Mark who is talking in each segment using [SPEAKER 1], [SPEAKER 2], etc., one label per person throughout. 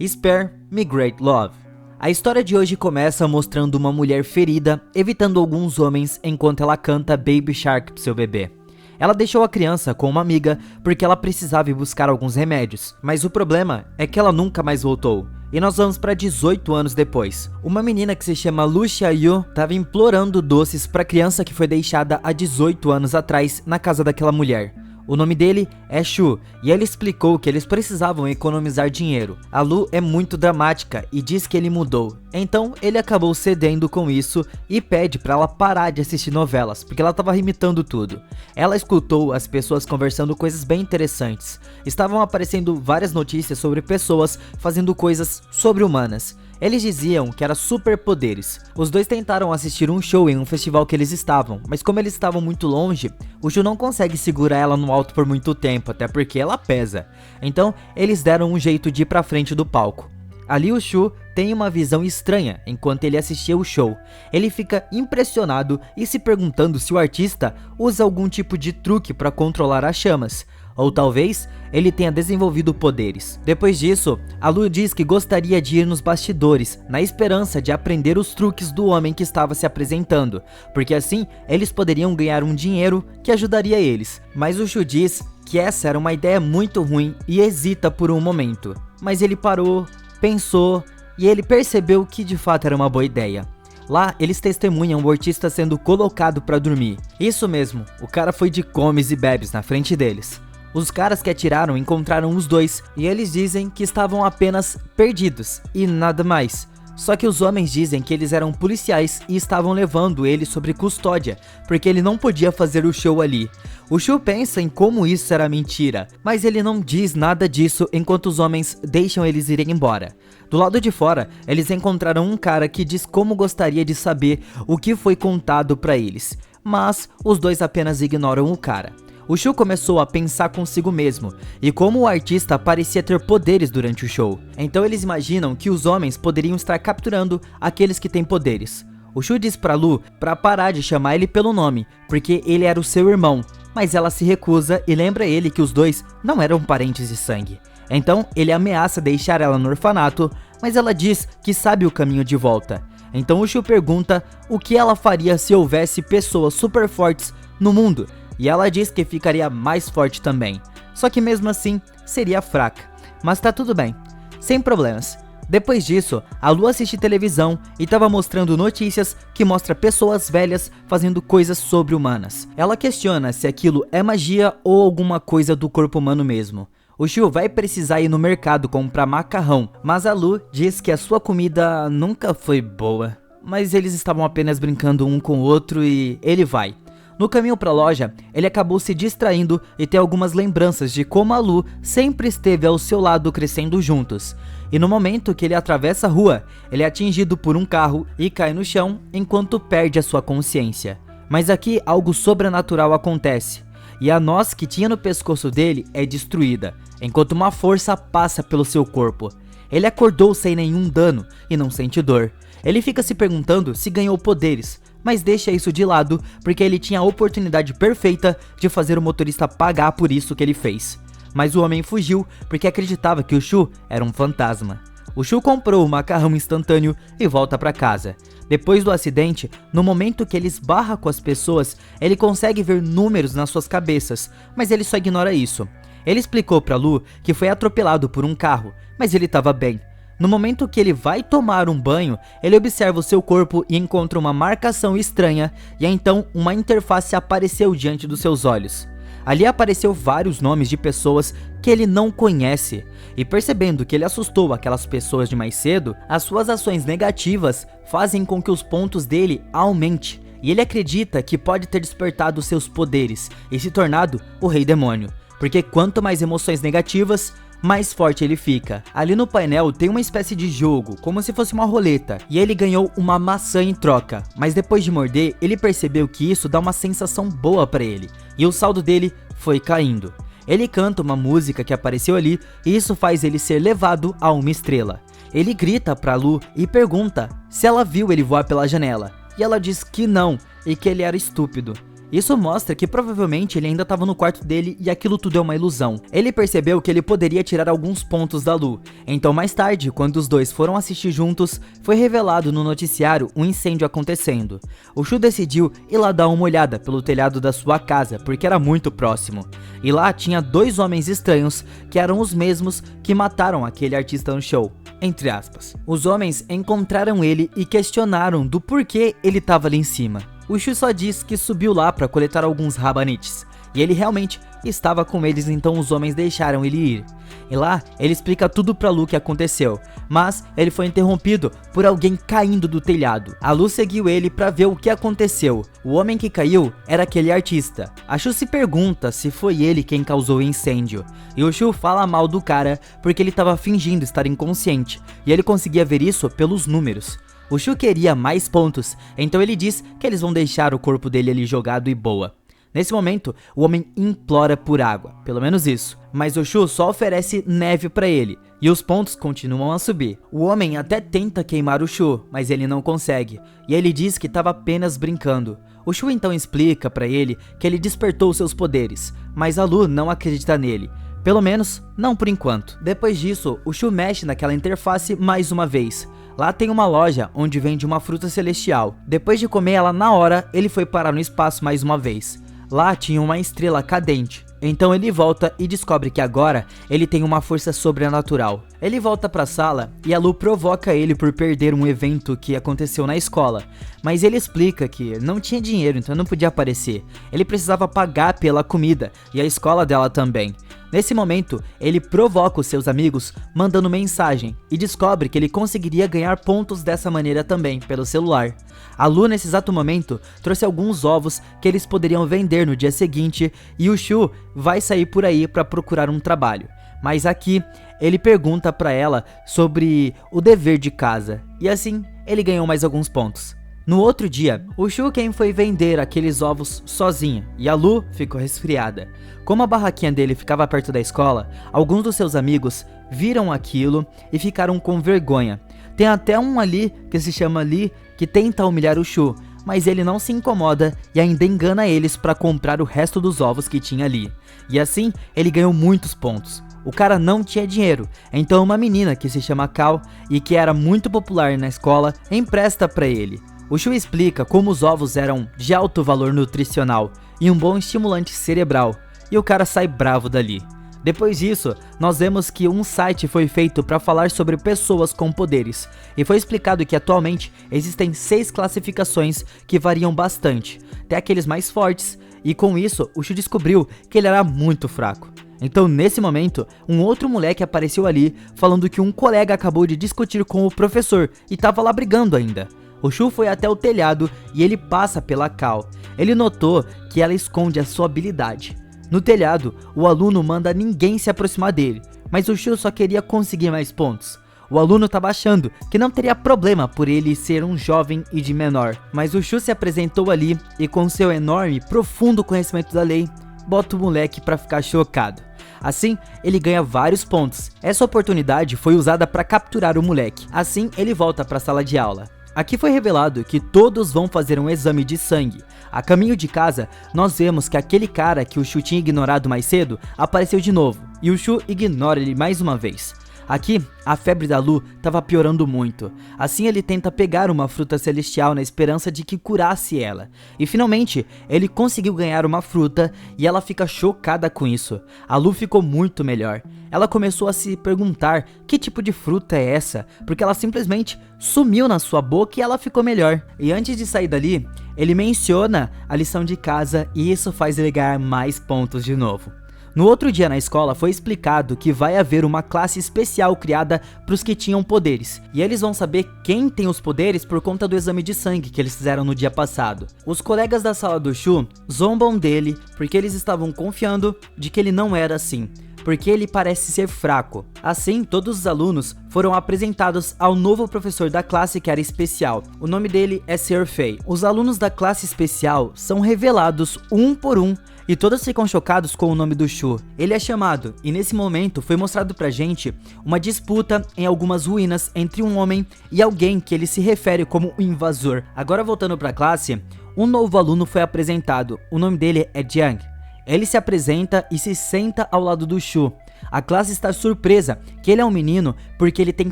[SPEAKER 1] Spare Me Great Love. A história de hoje começa mostrando uma mulher ferida, evitando alguns homens enquanto ela canta Baby Shark pro seu bebê. Ela deixou a criança com uma amiga porque ela precisava ir buscar alguns remédios, mas o problema é que ela nunca mais voltou. E nós vamos para 18 anos depois. Uma menina que se chama Lu Xiaoyu estava implorando doces para a criança que foi deixada há 18 anos atrás na casa daquela mulher. O nome dele é Shu, e ele explicou que eles precisavam economizar dinheiro. A Lu é muito dramática e diz que ele mudou, então ele acabou cedendo com isso e pede para ela parar de assistir novelas, porque ela estava imitando tudo. Ela escutou as pessoas conversando coisas bem interessantes. Estavam aparecendo várias notícias sobre pessoas fazendo coisas sobre-humanas. Eles diziam que era superpoderes. Os dois tentaram assistir um show em um festival que eles estavam, mas como eles estavam muito longe, o Shu não consegue segurar ela no alto por muito tempo, até porque ela pesa. Então, eles deram um jeito de ir pra frente do palco. Ali o Shu tem uma visão estranha enquanto ele assistia o show. Ele fica impressionado e se perguntando se o artista usa algum tipo de truque para controlar as chamas. Ou talvez ele tenha desenvolvido poderes. Depois disso, a Lu diz que gostaria de ir nos bastidores, na esperança de aprender os truques do homem que estava se apresentando, porque assim eles poderiam ganhar um dinheiro que ajudaria eles. Mas o Shu diz que essa era uma ideia muito ruim e hesita por um momento. Mas ele parou, pensou e ele percebeu que de fato era uma boa ideia. Lá, eles testemunham o artista sendo colocado para dormir. Isso mesmo, o cara foi de comes e bebes na frente deles. Os caras que atiraram encontraram os dois e eles dizem que estavam apenas perdidos e nada mais. Só que os homens dizem que eles eram policiais e estavam levando ele sob custódia, porque ele não podia fazer o show ali. O Shu pensa em como isso era mentira, mas ele não diz nada disso enquanto os homens deixam eles irem embora. Do lado de fora, eles encontraram um cara que diz como gostaria de saber o que foi contado para eles, mas os dois apenas ignoram o cara. O Shu começou a pensar consigo mesmo, e como o artista parecia ter poderes durante o show. Então eles imaginam que os homens poderiam estar capturando aqueles que têm poderes. O Shu diz pra Lu pra parar de chamar ele pelo nome, porque ele era o seu irmão, mas ela se recusa e lembra ele que os dois não eram parentes de sangue. Então ele ameaça deixar ela no orfanato, mas ela diz que sabe o caminho de volta. Então o Shu pergunta o que ela faria se houvesse pessoas super fortes no mundo, e ela diz que ficaria mais forte também, só que mesmo assim seria fraca, mas tá tudo bem, sem problemas. Depois disso, a Lu assiste televisão e estava mostrando notícias que mostra pessoas velhas fazendo coisas sobre-humanas. Ela questiona se aquilo é magia ou alguma coisa do corpo humano mesmo. O Shu vai precisar ir no mercado comprar macarrão, mas a Lu diz que a sua comida nunca foi boa. Mas eles estavam apenas brincando um com o outro e ele vai. No caminho para a loja, ele acabou se distraindo e tem algumas lembranças de como a Lu sempre esteve ao seu lado crescendo juntos. E no momento que ele atravessa a rua, ele é atingido por um carro e cai no chão enquanto perde a sua consciência. Mas aqui algo sobrenatural acontece, e a noz que tinha no pescoço dele é destruída, enquanto uma força passa pelo seu corpo. Ele acordou sem nenhum dano e não sente dor. Ele fica se perguntando se ganhou poderes, mas deixa isso de lado porque ele tinha a oportunidade perfeita de fazer o motorista pagar por isso que ele fez. Mas o homem fugiu porque acreditava que o Shu era um fantasma. O Shu comprou o macarrão instantâneo e volta para casa. Depois do acidente, no momento que ele esbarra com as pessoas, ele consegue ver números nas suas cabeças, mas ele só ignora isso. Ele explicou para Lu que foi atropelado por um carro, mas ele estava bem. No momento que ele vai tomar um banho, ele observa o seu corpo e encontra uma marcação estranha, e então uma interface apareceu diante dos seus olhos. Ali apareceu vários nomes de pessoas que ele não conhece, e percebendo que ele assustou aquelas pessoas de mais cedo, as suas ações negativas fazem com que os pontos dele aumente, e ele acredita que pode ter despertado seus poderes e se tornado o Rei Demônio, porque quanto mais emoções negativas, mais forte ele fica. Ali no painel tem uma espécie de jogo, como se fosse uma roleta, e ele ganhou uma maçã em troca, mas depois de morder, ele percebeu que isso dá uma sensação boa pra ele, e o saldo dele foi caindo. Ele canta uma música que apareceu ali, e isso faz ele ser levado a uma estrela. Ele grita pra Lu e pergunta se ela viu ele voar pela janela, e ela diz que não, e que ele era estúpido. Isso mostra que provavelmente ele ainda estava no quarto dele e aquilo tudo é uma ilusão. Ele percebeu que ele poderia tirar alguns pontos da Lu. Então mais tarde, quando os dois foram assistir juntos, foi revelado no noticiário um incêndio acontecendo. O Shu decidiu ir lá dar uma olhada pelo telhado da sua casa, porque era muito próximo. E lá tinha 2 homens estranhos, que eram os mesmos que mataram aquele artista no show. Entre aspas. Os homens encontraram ele e questionaram do porquê ele estava ali em cima. O Shu só diz que subiu lá para coletar alguns rabanites, e ele realmente estava com eles, então os homens deixaram ele ir. E lá ele explica tudo pra Lu que aconteceu, mas ele foi interrompido por alguém caindo do telhado. A Lu seguiu ele para ver o que aconteceu. O homem que caiu era aquele artista. A Shu se pergunta se foi ele quem causou o incêndio, e o Shu fala mal do cara porque ele estava fingindo estar inconsciente, e ele conseguia ver isso pelos números. O Shu queria mais pontos, então ele diz que eles vão deixar o corpo dele ali jogado e boa. Nesse momento, o homem implora por água, pelo menos isso, mas o Shu só oferece neve pra ele, e os pontos continuam a subir. O homem até tenta queimar o Shu, mas ele não consegue, e ele diz que estava apenas brincando. O Shu então explica pra ele que ele despertou seus poderes, mas a Lu não acredita nele. Pelo menos, não por enquanto. Depois disso, o Shu mexe naquela interface mais uma vez. Lá tem uma loja onde vende uma fruta celestial. Depois de comer ela na hora, ele foi parar no espaço mais uma vez. Lá tinha uma estrela cadente. Então ele volta e descobre que agora ele tem uma força sobrenatural. Ele volta pra sala e a Lu provoca ele por perder um evento que aconteceu na escola. Mas ele explica que não tinha dinheiro, então não podia aparecer. Ele precisava pagar pela comida e a escola dela também. Nesse momento, ele provoca os seus amigos mandando mensagem e descobre que ele conseguiria ganhar pontos dessa maneira também, pelo celular. A Lu, nesse exato momento, trouxe alguns ovos que eles poderiam vender no dia seguinte e o Shu vai sair por aí para procurar um trabalho. Mas aqui, ele pergunta para ela sobre o dever de casa e assim ele ganhou mais alguns pontos. No outro dia, o Shu quem foi vender aqueles ovos sozinha e a Lu ficou resfriada. Como a barraquinha dele ficava perto da escola, alguns dos seus amigos viram aquilo e ficaram com vergonha. Tem até um ali que se chama Lee que tenta humilhar o Shu, mas ele não se incomoda e ainda engana eles para comprar o resto dos ovos que tinha ali. E assim, ele ganhou muitos pontos. O cara não tinha dinheiro, então uma menina que se chama Cal e que era muito popular na escola empresta para ele. O Shu explica como os ovos eram de alto valor nutricional e um bom estimulante cerebral, e o cara sai bravo dali. Depois disso, nós vemos que um site foi feito para falar sobre pessoas com poderes, e foi explicado que atualmente existem 6 classificações que variam bastante, até aqueles mais fortes, e com isso o Shu descobriu que ele era muito fraco. Então nesse momento, um outro moleque apareceu ali falando que um colega acabou de discutir com o professor e tava lá brigando ainda. O Shu foi até o telhado e ele passa pela Cal. Ele notou que ela esconde a sua habilidade. No telhado, o aluno manda ninguém se aproximar dele, mas o Shu só queria conseguir mais pontos. O aluno estava achando que não teria problema por ele ser um jovem e de menor, mas o Shu se apresentou ali e com seu enorme, profundo conhecimento da lei, bota o moleque para ficar chocado. Assim, ele ganha vários pontos. Essa oportunidade foi usada para capturar o moleque. Assim, ele volta para a sala de aula. Aqui foi revelado que todos vão fazer um exame de sangue. A caminho de casa, nós vemos que aquele cara que o Shu tinha ignorado mais cedo apareceu de novo, e o Shu ignora ele mais uma vez. Aqui, a febre da Lu estava piorando muito. Assim ele tenta pegar uma fruta celestial na esperança de que curasse ela. E finalmente, ele conseguiu ganhar uma fruta e ela fica chocada com isso. A Lu ficou muito melhor. Ela começou a se perguntar que tipo de fruta é essa, porque ela simplesmente sumiu na sua boca e ela ficou melhor. E antes de sair dali, ele menciona a lição de casa e isso faz ele ganhar mais pontos de novo. No outro dia na escola foi explicado que vai haver uma classe especial criada para os que tinham poderes, e eles vão saber quem tem os poderes por conta do exame de sangue que eles fizeram no dia passado. Os colegas da sala do Shu zombam dele porque eles estavam confiando de que ele não era assim, porque ele parece ser fraco. Assim, todos os alunos foram apresentados ao novo professor da classe que era especial. O nome dele é Sr. Fei. Os alunos da classe especial são revelados um por um e todos ficam chocados com o nome do Shu. Ele é chamado, e nesse momento foi mostrado pra gente uma disputa em algumas ruínas entre um homem e alguém que ele se refere como o invasor. Agora voltando pra classe, um novo aluno foi apresentado, o nome dele é Jiang. Ele se apresenta e se senta ao lado do Shu. A classe está surpresa que ele é um menino porque ele tem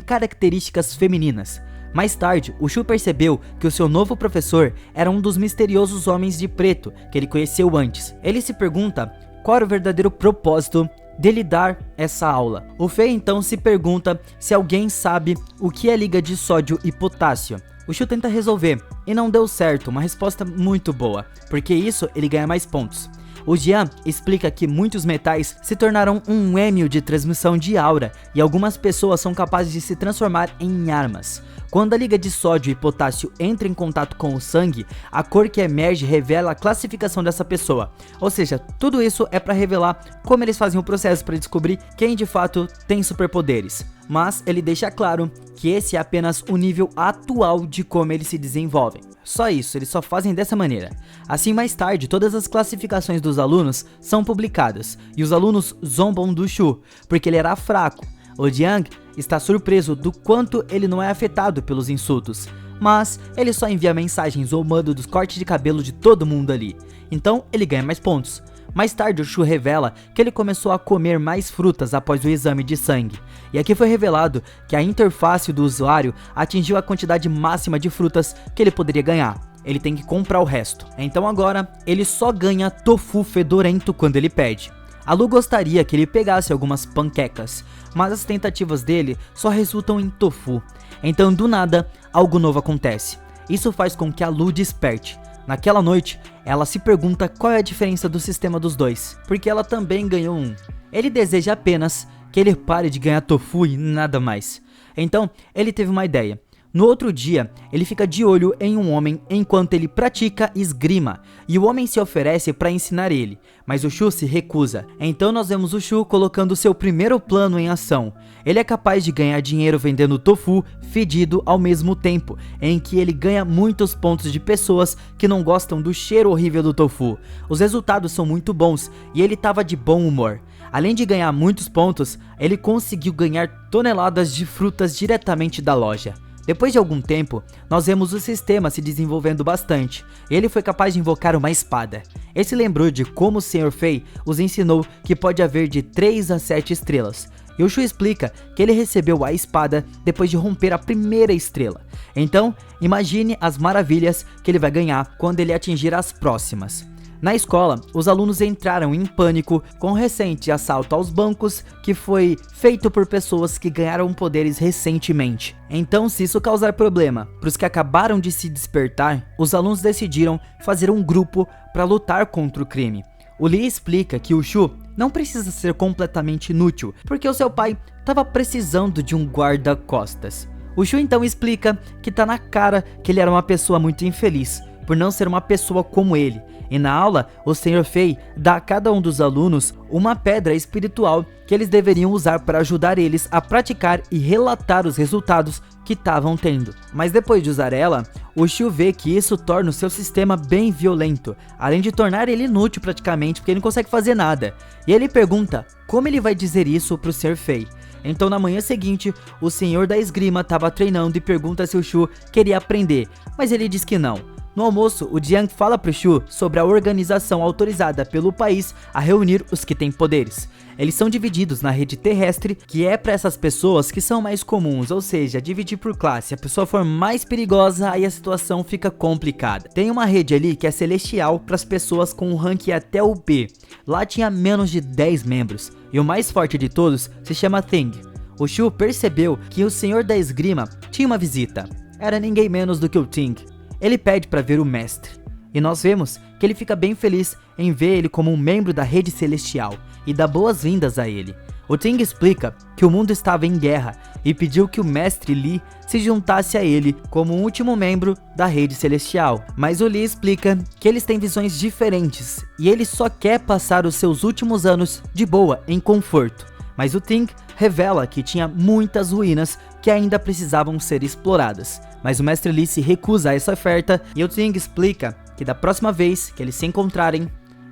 [SPEAKER 1] características femininas. Mais tarde, o Shu percebeu que o seu novo professor era um dos misteriosos homens de preto que ele conheceu antes. Ele se pergunta qual era o verdadeiro propósito dele dar essa aula. O Fei então se pergunta se alguém sabe o que é liga de sódio e potássio. O Shu tenta resolver e não deu certo, uma resposta muito boa, porque isso ele ganha mais pontos. O Jian explica que muitos metais se tornaram um êmio de transmissão de aura e algumas pessoas são capazes de se transformar em armas. Quando a liga de sódio e potássio entra em contato com o sangue, a cor que emerge revela a classificação dessa pessoa. Ou seja, tudo isso é para revelar como eles fazem o processo para descobrir quem de fato tem superpoderes. Mas ele deixa claro que esse é apenas o nível atual de como eles se desenvolvem. Só isso, eles só fazem dessa maneira. Assim, mais tarde, todas as classificações dos alunos são publicadas, e os alunos zombam do Shu, porque ele era fraco. O Jiang está surpreso do quanto ele não é afetado pelos insultos, mas ele só envia mensagens zombando dos cortes de cabelo de todo mundo ali, então ele ganha mais pontos. Mais tarde, o Shu revela que ele começou a comer mais frutas após o exame de sangue. E aqui foi revelado que a interface do usuário atingiu a quantidade máxima de frutas que ele poderia ganhar. Ele tem que comprar o resto. Então agora, ele só ganha tofu fedorento quando ele pede. A Lu gostaria que ele pegasse algumas panquecas, mas as tentativas dele só resultam em tofu. Então, do nada, algo novo acontece. Isso faz com que a Lu desperte. Naquela noite, ela se pergunta qual é a diferença do sistema dos dois, porque ela também ganhou um. Ele deseja apenas que ele pare de ganhar tofu e nada mais. Então, ele teve uma ideia. No outro dia, ele fica de olho em um homem enquanto ele pratica esgrima, e o homem se oferece para ensinar ele, mas o Shu se recusa. Então nós vemos o Shu colocando seu primeiro plano em ação. Ele é capaz de ganhar dinheiro vendendo tofu fedido ao mesmo tempo, em que ele ganha muitos pontos de pessoas que não gostam do cheiro horrível do tofu. Os resultados são muito bons e ele estava de bom humor. Além de ganhar muitos pontos, ele conseguiu ganhar toneladas de frutas diretamente da loja. Depois de algum tempo, nós vemos o sistema se desenvolvendo bastante. Ele foi capaz de invocar uma espada. Ele se lembrou de como o Sr. Fei os ensinou que pode haver de 3 a 7 estrelas. E o Shu explica que ele recebeu a espada depois de romper a primeira estrela. Então, imagine as maravilhas que ele vai ganhar quando ele atingir as próximas. Na escola, os alunos entraram em pânico com o recente assalto aos bancos que foi feito por pessoas que ganharam poderes recentemente. Então, se isso causar problema para os que acabaram de se despertar, os alunos decidiram fazer um grupo para lutar contra o crime. O Lee explica que o Shu não precisa ser completamente inútil, porque o seu pai estava precisando de um guarda-costas. O Shu então explica que tá na cara que ele era uma pessoa muito infeliz, por não ser uma pessoa como ele. E na aula, o Sr. Fei dá a cada um dos alunos uma pedra espiritual que eles deveriam usar para ajudar eles a praticar e relatar os resultados que estavam tendo. Mas depois de usar ela, o Shu vê que isso torna o seu sistema bem violento, além de tornar ele inútil praticamente, porque ele não consegue fazer nada. E ele pergunta como ele vai dizer isso para o Sr. Fei. Então na manhã seguinte, o senhor da esgrima estava treinando e pergunta se o Shu queria aprender, mas ele diz que não. No almoço, o Jiang fala pro Shu sobre a organização autorizada pelo país a reunir os que têm poderes. Eles são divididos na rede terrestre, que é para essas pessoas que são mais comuns, ou seja, dividir por classe. Se a pessoa for mais perigosa, aí a situação fica complicada. Tem uma rede ali que é celestial para as pessoas com o rank até o B. Lá tinha menos de 10 membros, e o mais forte de todos se chama Thing. O Shu percebeu que o senhor da esgrima tinha uma visita. Era ninguém menos do que o Thing. Ele pede para ver o mestre, e nós vemos que ele fica bem feliz em ver ele como um membro da rede celestial e dá boas-vindas a ele. O Ting explica que o mundo estava em guerra e pediu que o mestre Li se juntasse a ele como um último membro da rede celestial. Mas o Li explica que eles têm visões diferentes e ele só quer passar os seus últimos anos de boa, em conforto. Mas o Ting revela que tinha muitas ruínas que ainda precisavam ser exploradas. Mas o mestre Li se recusa a essa oferta e o Ting explica que da próxima vez que eles se encontrarem,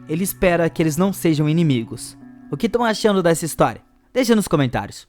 [SPEAKER 1] ele espera que eles não sejam inimigos. O que estão achando dessa história? Deixa nos comentários.